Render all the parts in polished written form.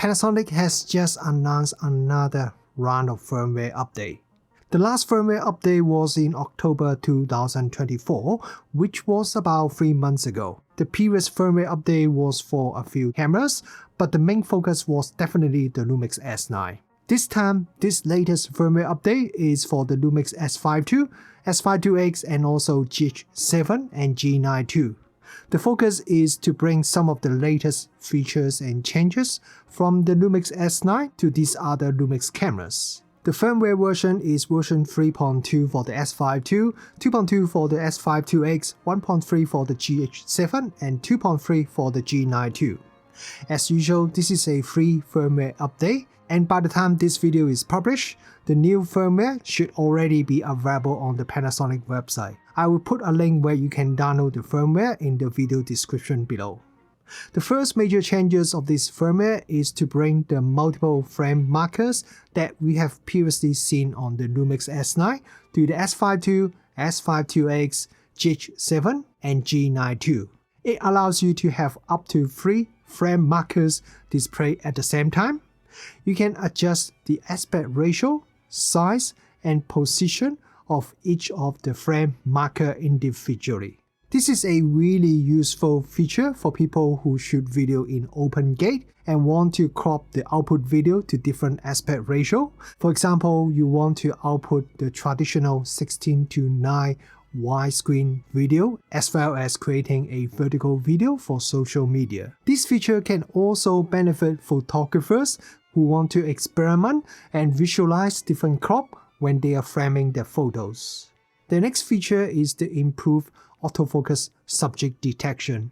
Panasonic has just announced another round of firmware update. The last firmware update was in October 2024, which was about 3 months ago. The previous firmware update was for a few cameras, but the main focus was definitely the Lumix S9. This time, this latest firmware update is for the Lumix S5II, S5IIx, and also GH7 and G9II. The focus is to bring some of the latest features and changes from the Lumix S9 to these other Lumix cameras. The firmware version is version 3.2 for the S5II, 2.2 for the S5IIx, 1.3 for the GH7, and 2.3 for the G9II. As usual, this is a free firmware update, and by the time this video is published, the new firmware should already be available on the Panasonic website. I will put a link where you can download the firmware in the video description below. The first major changes of this firmware is to bring the multiple frame markers that we have previously seen on the Lumix S9 to the S5II, S5IIx, GH7, and G9II. It allows you to have up to 3 frame markers displayed at the same time. You can adjust the aspect ratio, size, and position of each of the frame marker individually. This is a really useful feature for people who shoot video in open gate and want to crop the output video to different aspect ratio. For example, you want to output the traditional 16:9 widescreen video as well as creating a vertical video for social media. This feature can also benefit photographers who want to experiment and visualize different crop when they are framing their photos. The next feature is the improved autofocus subject detection.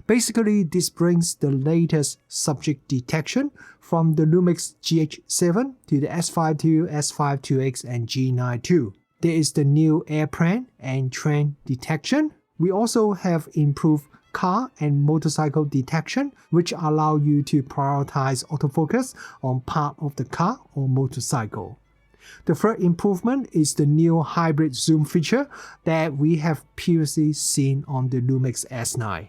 Basically, this brings the latest subject detection from the Lumix GH7 to the S5II, S5IIx, and G9II. There is the new airplane and train detection. We also have improved car and motorcycle detection, which allow you to prioritize autofocus on part of the car or motorcycle. The third improvement is the new hybrid zoom feature that we have previously seen on the Lumix S9.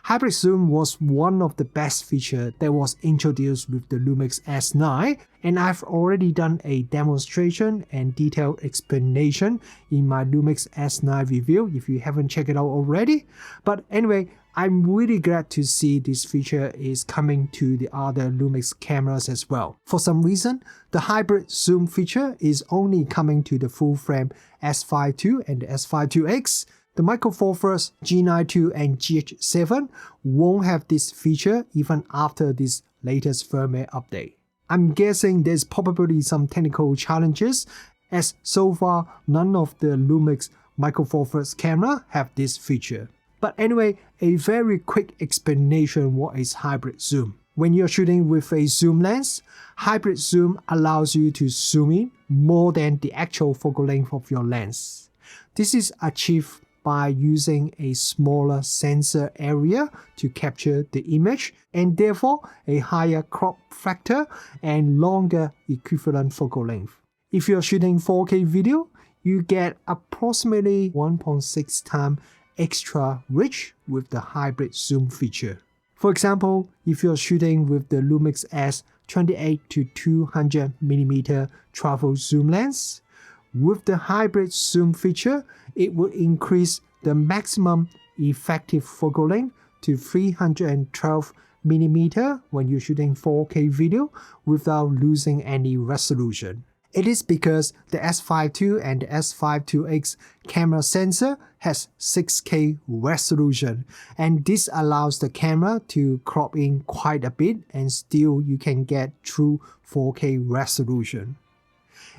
Hybrid zoom was one of the best features that was introduced with the Lumix S9, and I've already done a demonstration and detailed explanation in my Lumix S9 review if you haven't checked it out already. But anyway, I'm really glad to see this feature is coming to the other Lumix cameras as well. For some reason, the hybrid zoom feature is only coming to the full frame S5II and the S5IIx. The Micro Four Thirds, G9II, and GH7 won't have this feature even after this latest firmware update. I'm guessing there's probably some technical challenges, as so far none of the Lumix Micro Four Thirds camera have this feature. But anyway, a very quick explanation what is hybrid zoom. When you're shooting with a zoom lens, hybrid zoom allows you to zoom in more than the actual focal length of your lens. This is achieved by using a smaller sensor area to capture the image and therefore a higher crop factor and longer equivalent focal length. If you're shooting 4K video, you get approximately 1.6 times extra reach with the hybrid zoom feature. For example, if you're shooting with the Lumix S 28-200mm travel zoom lens, with the hybrid zoom feature, it would increase the maximum effective focal length to 312mm when you're shooting 4K video without losing any resolution. It is because the S5II and the S5IIx camera sensor has 6K resolution, and this allows the camera to crop in quite a bit and still you can get true 4K resolution.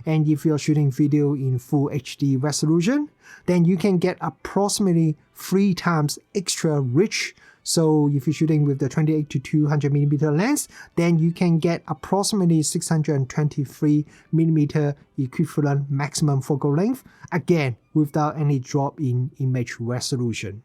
And if you're shooting video in full HD resolution, then you can get approximately 3 times extra reach. So if you're shooting with the 28-200mm lens, then you can get approximately 623mm equivalent maximum focal length, again without any drop in image resolution.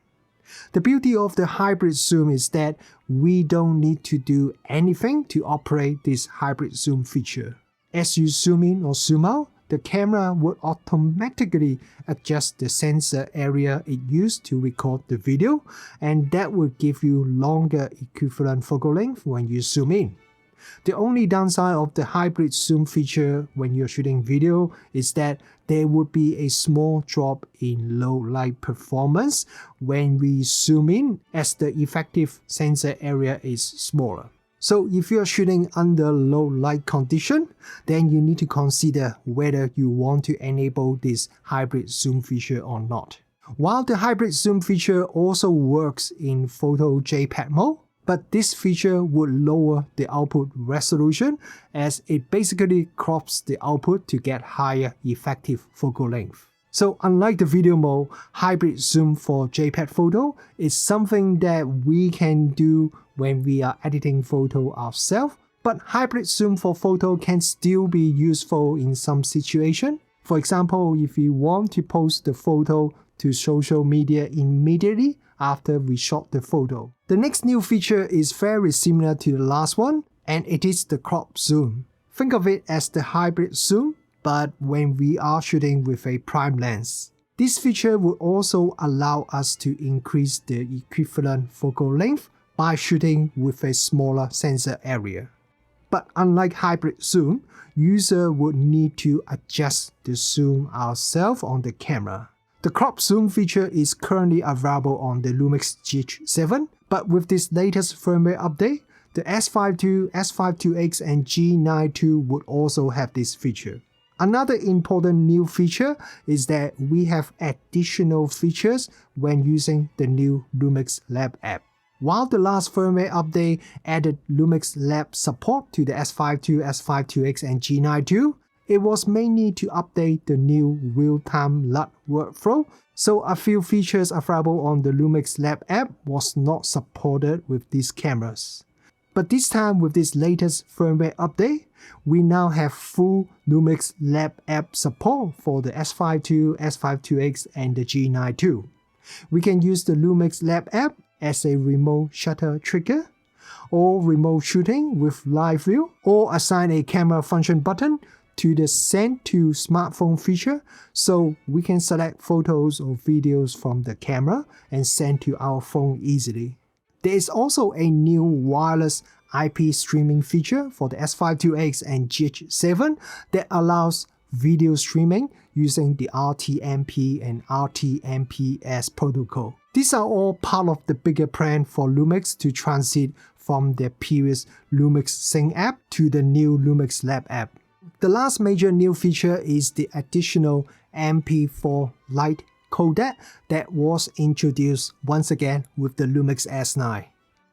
The beauty of the hybrid zoom is that we don't need to do anything to operate this hybrid zoom feature. As you zoom in or zoom out, the camera would automatically adjust the sensor area it used to record the video, and that will give you longer equivalent focal length when you zoom in. The only downside of the hybrid zoom feature when you're shooting video is that there would be a small drop in low light performance when we zoom in, as the effective sensor area is smaller. So if you're shooting under low light condition, then you need to consider whether you want to enable this hybrid zoom feature or not. While the hybrid zoom feature also works in photo JPEG mode, but this feature would lower the output resolution as it basically crops the output to get higher effective focal length. So unlike the video mode, hybrid zoom for JPEG photo is something that we can do when we are editing photo ourselves, but hybrid zoom for photo can still be useful in some situation. For example, if you want to post the photo to social media immediately after we shot the photo. The next new feature is very similar to the last one, and it is the crop zoom. Think of it as the hybrid zoom, but when we are shooting with a prime lens. This feature would also allow us to increase the equivalent focal length by shooting with a smaller sensor area. But unlike hybrid zoom, user would need to adjust the zoom ourselves on the camera. The crop zoom feature is currently available on the Lumix GH7, but with this latest firmware update, the S5II, S5IIx and G9II would also have this feature. Another important new feature is that we have additional features when using the new Lumix Lab App. While the last firmware update added Lumix Lab support to the S5II, S5IIx and G9II, it was mainly to update the new real-time LUT workflow, so a few features available on the Lumix Lab app was not supported with these cameras. But this time with this latest firmware update, we now have full Lumix Lab app support for the S5II, S5IIx and the G9II. We can use the Lumix Lab app as a remote shutter trigger, or remote shooting with live view, or assign a camera function button to the Send to Smartphone feature, so we can select photos or videos from the camera and send to our phone easily. There is also a new wireless IP streaming feature for the S5IIx and GH7 that allows video streaming using the RTMP and RTMPS protocol. These are all part of the bigger plan for Lumix to transit from their previous Lumix Sync app to the new Lumix Lab app. The last major new feature is the additional MP4 Lite codec that was introduced once again with the Lumix S9.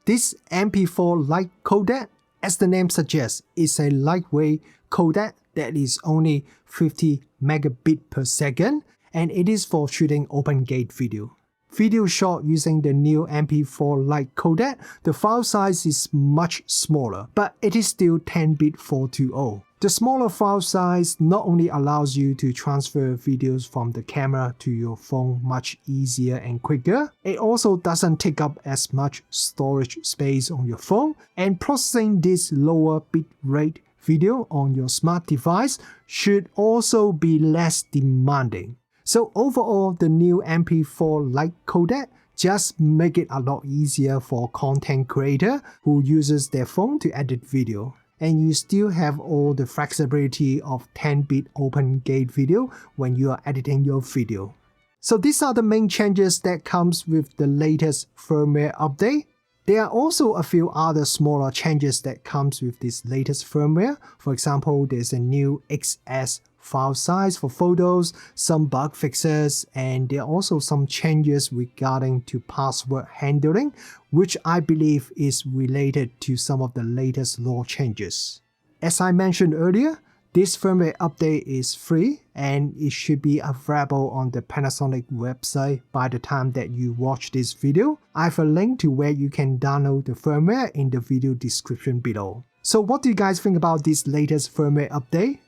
This MP4 Lite codec, as the name suggests, is a lightweight codec that is only 50 megabit per second, and it is for shooting open gate video. Video shot using the new MP4 Lite codec, the file size is much smaller, but it is still 10-bit 420. The smaller file size not only allows you to transfer videos from the camera to your phone much easier and quicker, it also doesn't take up as much storage space on your phone, and processing this lower bitrate video on your smart device should also be less demanding. So overall, the new MP4 Lite codec just make it a lot easier for content creator who uses their phone to edit video. And you still have all the flexibility of 10-bit open gate video when you are editing your video. So these are the main changes that comes with the latest firmware update. There are also a few other smaller changes that comes with this latest firmware. For example, there's a new XS file size for photos, some bug fixes, and there are also some changes regarding to password handling, which I believe is related to some of the latest law changes. As I mentioned earlier, this firmware update is free and it should be available on the Panasonic website by the time that you watch this video. I have a link to where you can download the firmware in the video description below. So what do you guys think about this latest firmware update?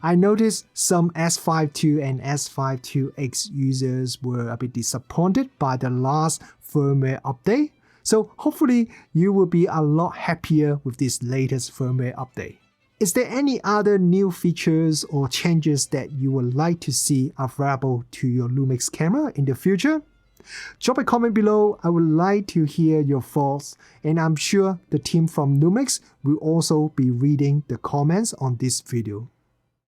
I noticed some S5II and S5IIx users were a bit disappointed by the last firmware update, so hopefully you will be a lot happier with this latest firmware update. Is there any other new features or changes that you would like to see available to your Lumix camera in the future? Drop a comment below. I would like to hear your thoughts, and I'm sure the team from Lumix will also be reading the comments on this video.